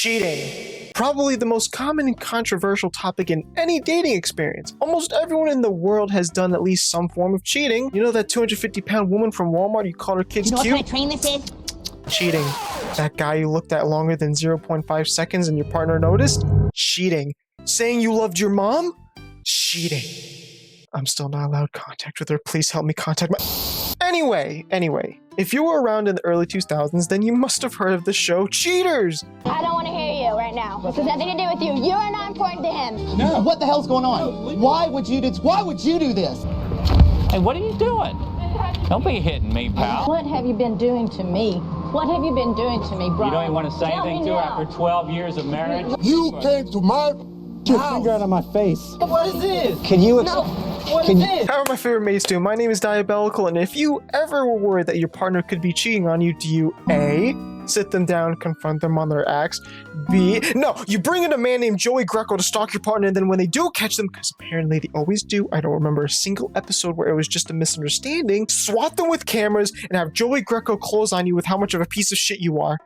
cheating. Probably the most common and controversial topic in any dating experience. Almost everyone in the world has done at least some form of cheating. You know that 250-pound woman from Walmart you called her kids cute? You know what kind of train this is? Cheating. That guy you looked at longer than 0.5 seconds and your partner noticed? Cheating. Saying you loved your mom? Cheating. I'm still not allowed contact with her. Please help me contact my... Anyway, if you were around in the early 2000s, then you must have heard of the show Cheaters. I don't want to hear you right now. This has nothing to do with you. You are not important to him. No. What the hell's going on? Why would you do this? Hey, what are you doing? Don't be hitting me, pal. What have you been doing to me? What have you been doing to me, Brian? You don't even want to say anything to her after 12 years of marriage? You came to my Get your finger out of my face. What is this? Can you What is this? How are my favorite mates doing? My name is DiaBellical, and if you ever were worried that your partner could be cheating on you, do you A, sit them down, confront them on their acts? B, no, you bring in a man named Joey Greco to stalk your partner, and then when they do catch them, because apparently they always do, I don't remember a single episode where it was just a misunderstanding, swat them with cameras and have Joey Greco close on you with how much of a piece of shit you are.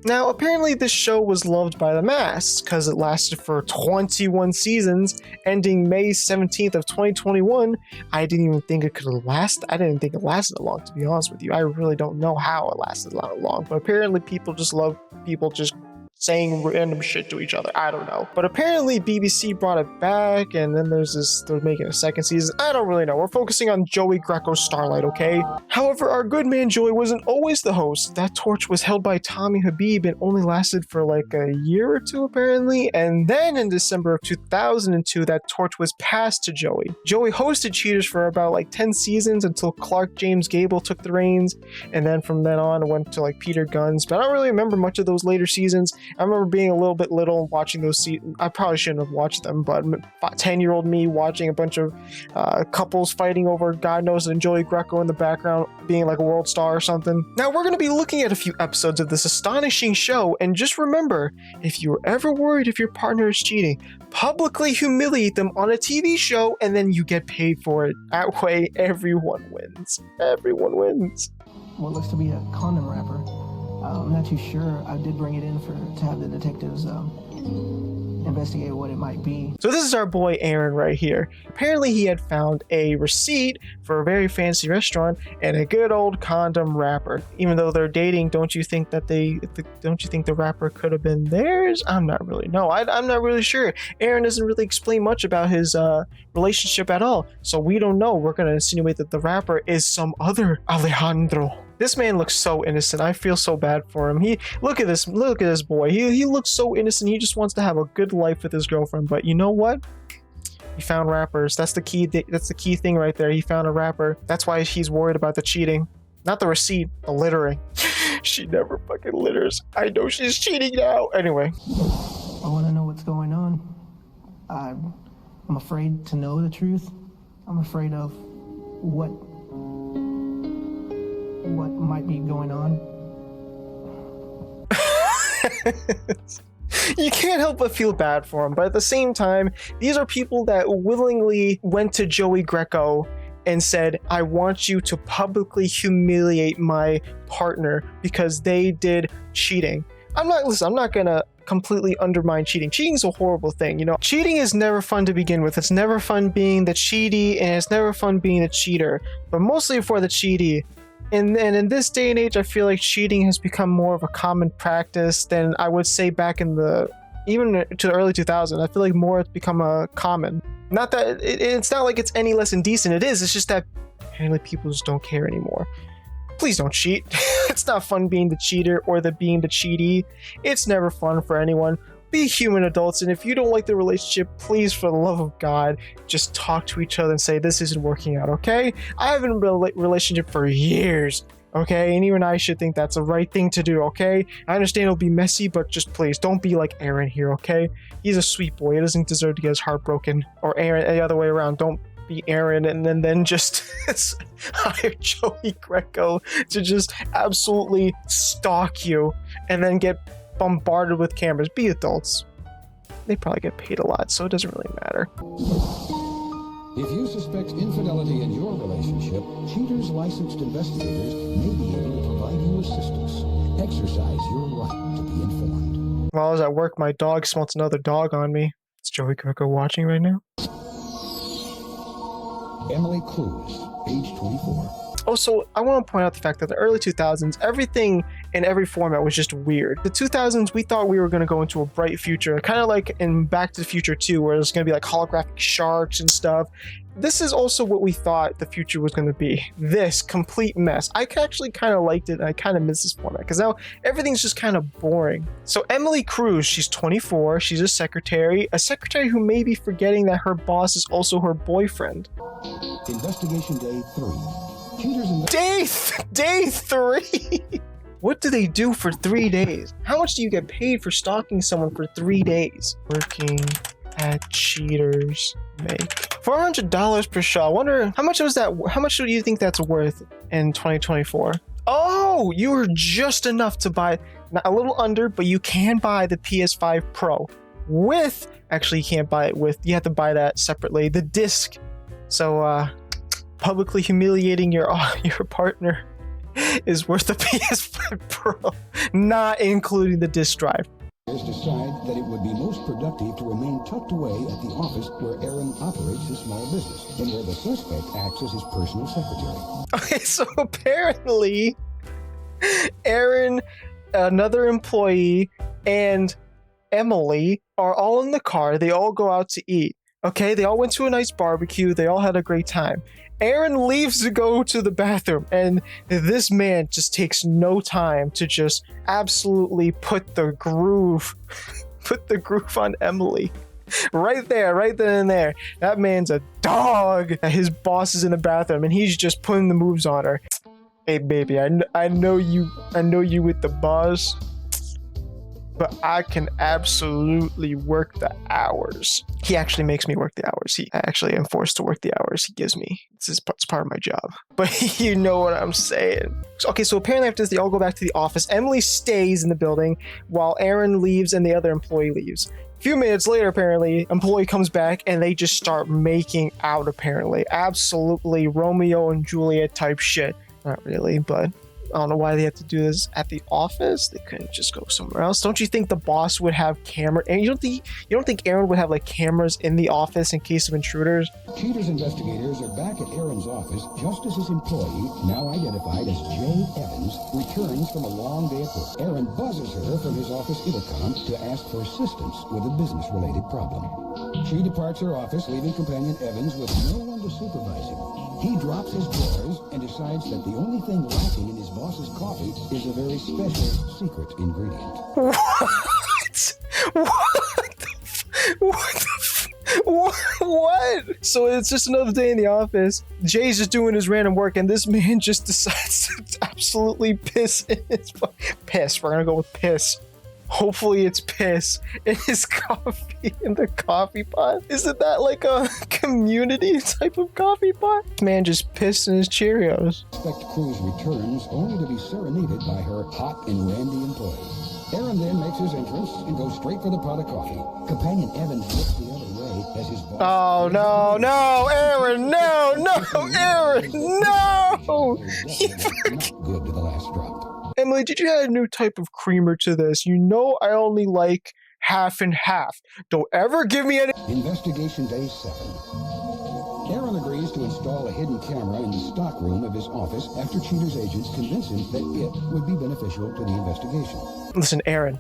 Now, apparently this show was loved by the mass because it lasted for 21 seasons, ending May 17th of 2021. I didn't even think it could last. I didn't think it lasted that long, to be honest with you. I really don't know how it lasted that long, but apparently people just love people just saying random shit to each other. I don't know. But apparently BBC brought it back, and then they're making a second season. I don't really know. We're focusing on Joey Greco's Starlight, okay? However, our good man Joey wasn't always the host. That torch was held by Tommy Habib and only lasted for like a year or two, apparently. And then in December of 2002, that torch was passed to Joey. Joey hosted Cheaters for about like 10 seasons until Clark James Gable took the reins. And then from then on, it went to like Peter Guns. But I don't really remember much of those later seasons. I remember being a little bit little and watching those seasons. I probably shouldn't have watched them, but 10-year-old me watching a bunch of couples fighting over God knows and Joey Greco in the background being like a world star or something. Now we're going to be looking at a few episodes of this astonishing show, and just remember, if you were ever worried if your partner is cheating, publicly humiliate them on a TV show and then you get paid for it. That way everyone wins. Everyone wins. What looks to be a condom wrapper. I'm not too sure. I did bring it in to have the detectives investigate what it might be. So this is our boy Aaron right here. Apparently he had found a receipt for a very fancy restaurant and a good old condom wrapper. Even though they're dating, don't you think that the wrapper could have been theirs? I'm not really I'm not really sure. Aaron doesn't really explain much about his relationship at all, so we don't know. We're gonna insinuate that the wrapper is some other Alejandro. This man looks so innocent. I feel so bad for him. Look at this boy. He looks so innocent. He just wants to have a good life with his girlfriend. But you know what? He found rappers. That's the key. That's the key thing right there. He found a rapper. That's why he's worried about the cheating, not the receipt, the littering. She never fucking litters. I know she's cheating now. Anyway, I want to know what's going on. I'm afraid to know the truth. I'm afraid of what might be going on. You can't help but feel bad for him, but at the same time, these are people that willingly went to Joey Greco and said, I want you to publicly humiliate my partner because they did cheating. I'm not gonna completely undermine cheating. Cheating is a horrible thing, you know. Cheating is never fun to begin with. It's never fun being the cheaty, and it's never fun being the cheater, but mostly for the cheaty. And in this day and age, I feel like cheating has become more of a common practice than I would say back in even to the early 2000s. I feel like more it's become a common. Not that it's not like it's any less indecent. It is. It's just that apparently people just don't care anymore. Please don't cheat. It's not fun being the cheater or being the cheaty. It's never fun for anyone. Be human adults, and if you don't like the relationship, please, for the love of God, just talk to each other and say, this isn't working out, okay? I haven't been in a relationship for years, okay? And even I should think that's the right thing to do, okay? I understand it'll be messy, but just please, don't be like Aaron here, okay? He's a sweet boy. He doesn't deserve to get his heart broken. Or Aaron, the other way around. Don't be Aaron and then just hire Joey Greco to just absolutely stalk you and then get bombarded with cameras. Be adults. They probably get paid a lot, so it doesn't really matter. If you suspect infidelity in your relationship, Cheaters licensed investigators may be able to provide you assistance. Exercise your right to be informed. While I was at work, my dog smelt another dog on me. Is Joey Greco watching right now? Emily Cruz, age 24. Also, I want to point out the fact that in the early 2000s, everything in every format was just weird. The 2000s, we thought we were going to go into a bright future, kind of like in Back to the Future 2, where there's going to be like holographic sharks and stuff. This is also what we thought the future was going to be. This complete mess. I actually kind of liked it, and I kind of miss this format, because now everything's just kind of boring. So Emily Cruz, she's 24, she's a secretary who may be forgetting that her boss is also her boyfriend. Investigation day 3. Cheaters in Day 3? What do they do for 3 days? How much do you get paid for stalking someone for 3 days? Working at Cheaters make $400 per show. I wonder how much was that? How much do you think that's worth in 2024? Oh, you were just enough to buy, not a little under, but you can buy the PS5 Pro with. Actually, you can't buy it with. You have to buy that separately. The disc. So, publicly humiliating your partner is worth the PS5 Pro, not including the disc drive. decide that it would be most productive to remain tucked away at the office where Aaron operates his small business and where the suspect acts as his personal secretary. Okay, so apparently Aaron, another employee, and Emily are all in the car. They all go out to eat. Okay, they all went to a nice barbecue. They all had a great time. Aaron leaves to go to the bathroom, and this man just takes no time to just absolutely put the groove on Emily. Right there, right then and there. That man's a dog. His boss is in the bathroom, and he's just putting the moves on her. Hey, baby, I know you with the buzz, but I can absolutely work the hours. He actually makes me work the hours. I actually am forced to work the hours he gives me. It's part of my job. But you know what I'm saying. Okay, so apparently after this, they all go back to the office. Emily stays in the building while Aaron leaves and the other employee leaves. A few minutes later, apparently, employee comes back and they just start making out, apparently. Absolutely Romeo and Juliet type shit. Not really, but I don't know why they have to do this at the office. They couldn't just go somewhere else. Don't you think the boss would have camera? And you don't think Aaron would have like cameras in the office in case of intruders? Cheaters investigators are back at Aaron's office just as his employee, now identified as Jay Evans, returns from a long day at work. Aaron buzzes her from his office intercom to ask for assistance with a business-related problem. She departs her office, leaving companion Evans with no one to supervise him. He drops his drawers and decides that the only thing lacking in his boss's coffee is a very special secret ingredient. What? So it's just another day in the office. Jay's just doing his random work, and this man just decides to absolutely piss in his piss. We're gonna go with piss. Hopefully it's piss in his coffee, in the coffee pot. Isn't that like a community type of coffee pot? Man just pissed in his Cheerios. Suspect Cruz returns only to be serenaded by her hot and randy employee. Aaron then makes his entrance and goes straight for the pot of coffee. Companion Evans looks the other way as his boss... Oh, no, Aaron, no, Aaron, no! Not good to the last drop. Emily, did you add a new type of creamer to this? You know I only like half and half. Don't ever give me any... Investigation day 7. Aaron agrees to install a hidden camera in the stockroom of his office after Cheater's agents convince him that it would be beneficial to the investigation. Listen, Aaron,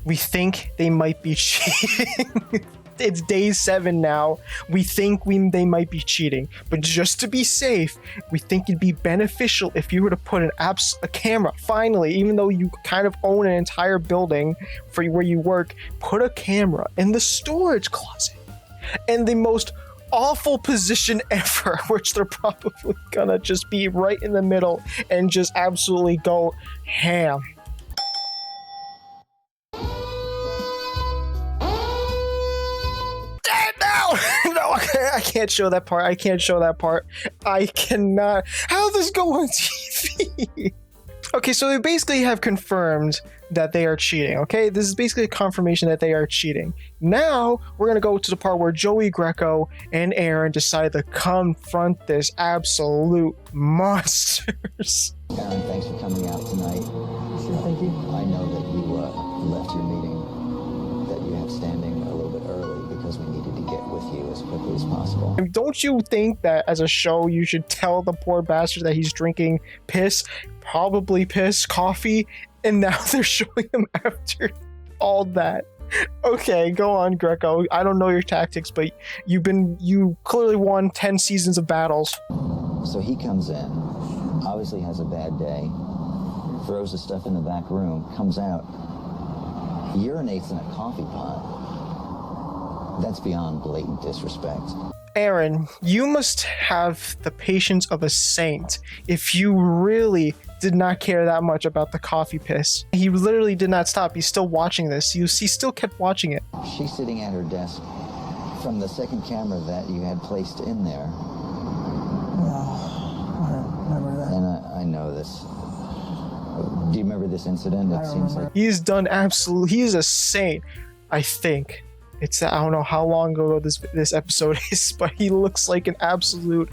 we think they might be cheating. It's day 7 now. We think they might be cheating, but just to be safe, we think it'd be beneficial if you were to put a camera. Finally, even though you kind of own an entire building for where you work, put a camera in the storage closet, in the most awful position ever, which they're probably gonna just be right in the middle and just absolutely go ham. No, I can't show that part. I cannot. How does this go on TV? Okay, so they basically have confirmed that they are cheating, okay? This is basically a confirmation that they are cheating. Now, we're going to go to the part where Joey Greco and Aaron decide to confront this absolute monsters. Aaron, thanks for coming out tonight. Sure, thank you. I know that you left your meeting you have standing a little bit early because we needed to get with you as quickly as possible. Don't you think that as a show you should tell the poor bastard that he's drinking piss, probably piss, coffee, and now they're showing him after all that? Okay, go on, Greco. I don't know your tactics, but you clearly won 10 seasons of battles. So he comes in, obviously has a bad day, throws the stuff in the back room, comes out, urinates in a coffee pot. That's beyond blatant disrespect. Aaron, you must have the patience of a saint if you really did not care that much about the coffee piss. He literally did not stop. He's still watching this. He still kept watching it. She's sitting at her desk from the second camera that you had placed in there. I remember that. And I know this. Do you remember this incident? It seems like He's done absolutely. He's a saint, I think. I don't know how long ago this episode is, but he looks like an absolute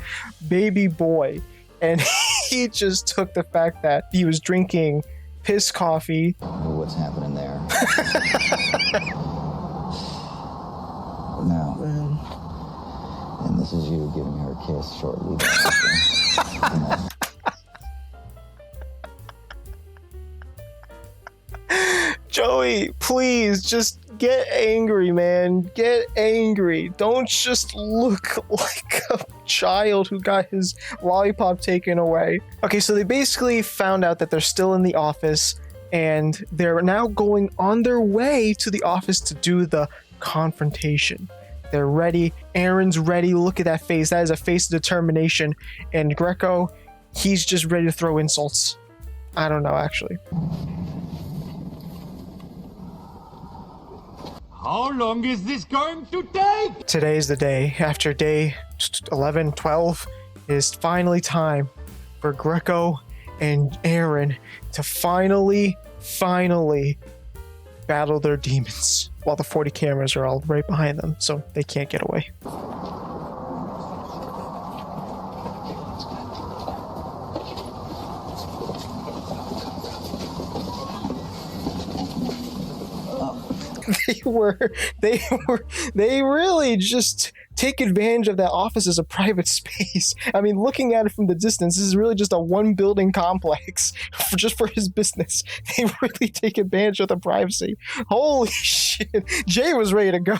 baby boy. And he just took the fact that he was drinking piss coffee. what's happening there. Now, and this is you giving her a kiss shortly thereafter. Joey, please just get angry, man. Get angry. Don't just look like a child who got his lollipop taken away. Okay, so they basically found out that they're still in the office and they're now going on their way to the office to do the confrontation. They're ready. Aaron's ready. Look at that face. That is a face of determination. And Greco, he's just ready to throw insults. I don't know, actually. How long is this going to take? Today's the day. After day 11, 12, it is finally time for Greco and Aaron to finally battle their demons while the 40 cameras are all right behind them, so they can't get away. They really just take advantage of that office as a private space. I mean, looking at it from the distance, this is really just a one building complex just for his business. They really take advantage of the privacy. Holy shit. Jay was ready to go.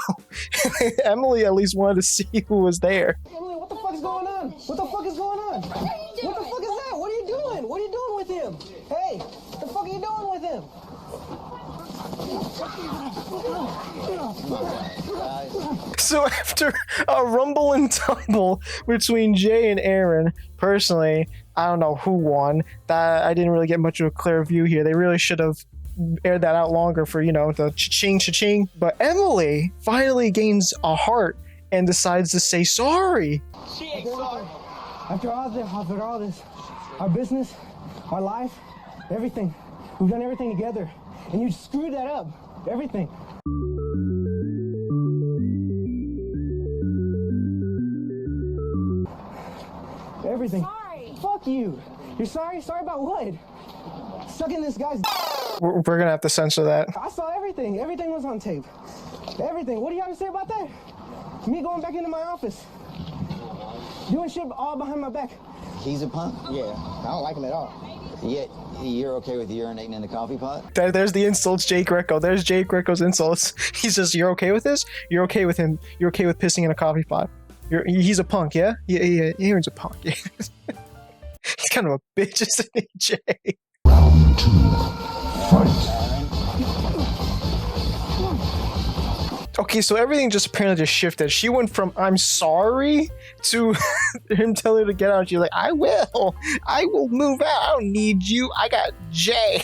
Emily at least wanted to see who was there. Emily, what the fuck is going on? What the fuck is going on? What the fuck is that? What are you doing? What are you doing with him? Hey, what the fuck are you doing with him? So after a rumble and tumble between Jay and Aaron, personally, I don't know who won. That I didn't really get much of a clear view here. They really should have aired that out longer for, the cha-ching, cha-ching. But Emily finally gains a heart and decides to say sorry. She ain't sorry. After all this, our business, our life, everything. We've done everything together. And you screwed that up. Everything. Everything. Sorry. Fuck you. You're sorry? Sorry about what? Sucking this guy's. We're gonna have to censor that. I saw everything. Everything was on tape. Everything. What do you have to say about that? Me going back into my office. Doing shit all behind my back. He's a punk? Yeah, I don't like him at all. Yet you're okay with urinating in the coffee pot? There's the insults, Jay Greco. There's Jay Greco's insults. He says, "You're okay with this? You're okay with him? You're okay with pissing in a coffee pot? He's a punk, yeah? Yeah. Aaron's a punk. Yeah. He's kind of a bitch, isn't he, Jay?" Round 2. Fight. Okay, so everything just apparently just shifted. She went from "I'm sorry" to him telling her to get out. She's like, I will move out. I don't need you. I got Jay,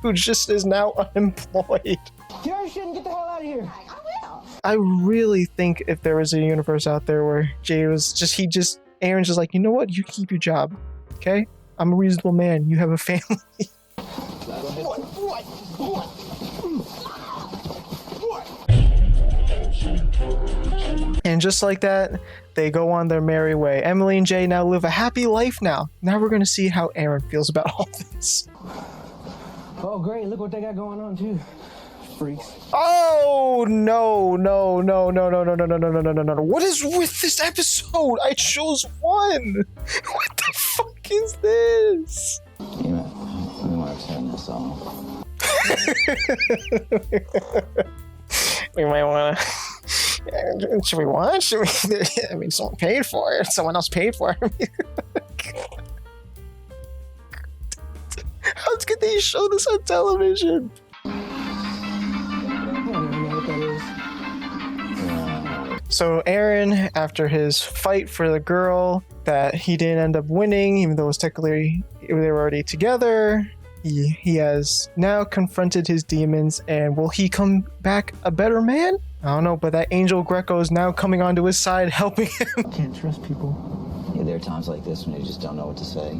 who just is now unemployed. Get your shit and get the hell out of here. I really think if there was a universe out there where Jay was just, Aaron's just like, you know what? You keep your job, okay? I'm a reasonable man. You have a family. And just like that, they go on their merry way. Emily and Jay now live a happy life now. Now we're going to see how Aaron feels about all this. Oh, great. Look what they got going on, too. freaks. Oh no, no, no, no, no, no, no, no, no, no, no, no, no. What is with this episode? I chose one. What the fuck is this? You know, we want to turn this off. We might want to. Should we watch? Should we? I mean, someone paid for it. Someone else paid for it. How could they show this on television? I don't even know what that is. So Aaron, after his fight for the girl that he didn't end up winning, even though it was technically they were already together, he has now confronted his demons, and will he come back a better man? I don't know, but that Angel Greco is now coming onto his side, helping him. Can't trust people. Yeah, there are times like this when you just don't know what to say.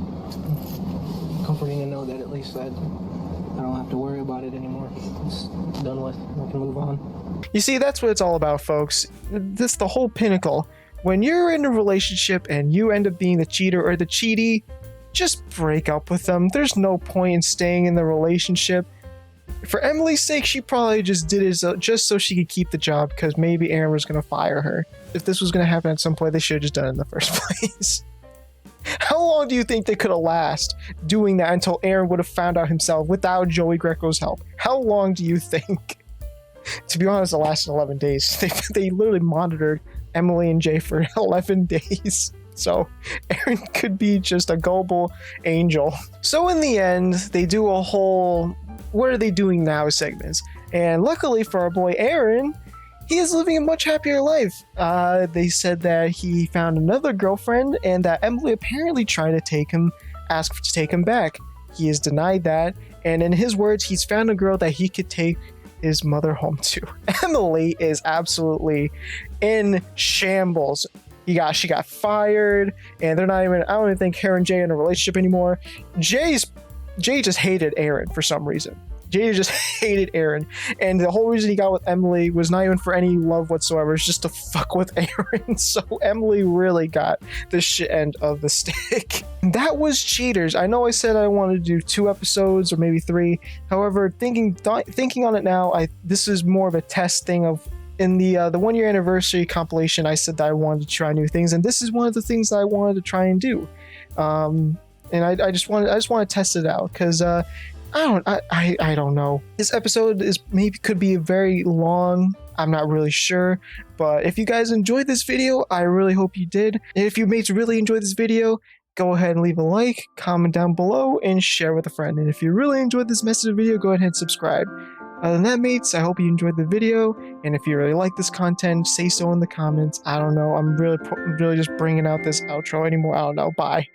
Comforting to know that at least I don't have to worry about it anymore. It's done with. I can move on. You see, that's what it's all about, folks. This the whole pinnacle. When you're in a relationship and you end up being the cheater or the cheaty, just break up with them. There's no point in staying in the relationship. For Emily's sake, she probably just did it just so she could keep the job, because maybe Aaron was going to fire her. If this was going to happen at some point, they should have just done it in the first place. How long do you think they could have lasted doing that until Aaron would have found out himself without Joey Greco's help? How long do you think? To be honest, it lasted 11 days. They literally monitored Emily and Jay for 11 days. So Aaron could be just a gullible angel. So in the end, they do a whole "what are they doing now" segments. And luckily for our boy Aaron, he is living a much happier life. They said that he found another girlfriend and that Emily apparently tried to ask to take him back. He has denied that. And in his words, he's found a girl that he could take his mother home to. Emily is absolutely in shambles. She got fired, and they're not even, I don't even think Aaron and Jay are in a relationship anymore. Jay just hated Aaron for some reason. Jay just hated Aaron, and the whole reason he got with Emily was not even for any love whatsoever. It's just to fuck with Aaron. So Emily really got the shit end of the stick. That was Cheaters. I know I said I wanted to do 2 episodes or maybe 3. However, thinking on it now, this is more of a test thing of. In the 1-year anniversary compilation, I said that I wanted to try new things, and this is one of the things that I wanted to try and do. And I just want to test it out, because I don't know. This episode could be very long. I'm not really sure, but if you guys enjoyed this video, I really hope you did. And if you mates really enjoyed this video, go ahead and leave a like, comment down below, and share with a friend. And if you really enjoyed this message video, go ahead and subscribe. Other than that, mates, I hope you enjoyed the video, and if you really like this content, say so in the comments. I don't know, I'm really just bringing out this outro anymore. I don't know. Bye.